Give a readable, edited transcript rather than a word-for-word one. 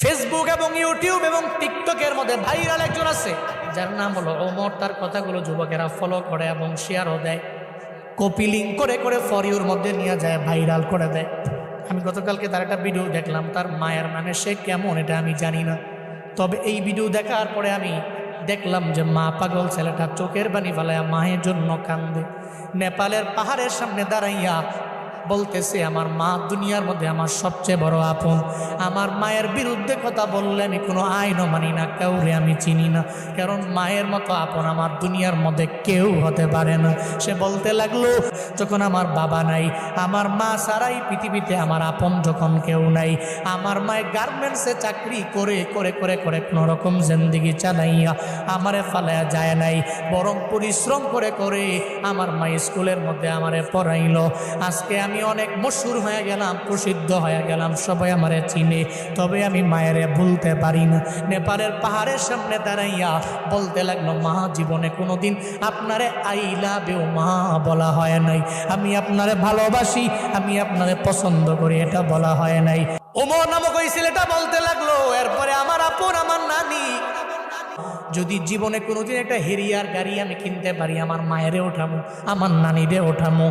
Facebook এবং YouTube এবং টিকটকের মধ্যে ভাইরাল একজন আছে যার নাম হলো ওমর। তার কথাগুলো যুবকেরা ফলো করে এবং শেয়ারও দেয়, কপি লিঙ্ক করে করে ফর ইউর মধ্যে নিয়ে যায়, ভাইরাল করে দেয়। আমি গতকালকে তার একটা ভিডিও দেখলাম, তার মায়ের মানে সে কেমন এটা আমি জানি না, তবে এই ভিডিও দেখার পরে আমি দেখলাম যে মা পাগল ছেলেটা চোখের পানি ফেলাইয়া মায়ের জন্য কান্দে। নেপালের পাহাড়ের সামনে দাঁড়াইয়া বলতেছে, আমার মা দুনিয়ার মধ্যে আমার সবচেয়ে বড় আপন। আমার মায়ের বিরুদ্ধে কথা বললে আমি কোনো আইনও মানি না, কাউরে আমি চিনি না, কারণ মায়ের মতো আপন আমার দুনিয়ার মধ্যে কেউ হতে পারে না। সে বলতে লাগলো, যখন আমার বাবা নাই, আমার মা ছাড়াই পৃথিবীতে আমার আপন যখন কেউ নাই, আমার মায়ের গার্মেন্টসে চাকরি করে করে করে করে কোনো রকম জিন্দেগি চালাইয়া আমারে ফালাইয়া যায় নাই, বরং পরিশ্রম করে করে আমার মা স্কুলের মধ্যে আমারে পড়াইলো। আজকে আমি অনেক মশহুর হয়ে গেলাম, প্রসিদ্ধ হয়ে গেলাম, সবাই আমারে চিনে, তবে আমি মায়েরে ভুলতে পারি না। নেপালের পাহাড়ের সামনে দাঁড়াইয়া বলতে লাগলো, মা জীবনে কোনোদিন আপনারে আই লাভ ইউ মা বলা হয় নাই, আমি আপনারে ভালোবাসি, আমি আপনারে পছন্দ করি, এটা বলা হয় নাই। ওমর নামক ওই ছেলেটা বলতে লাগলো, এরপরে আমার আপন আমার নানি, যদি জীবনে কোনোদিন একটা হেরিয়ার গাড়ি আমি কিনতে পারি, আমার মায়েরে ওঠামো, আমার নানিরে ওঠামো।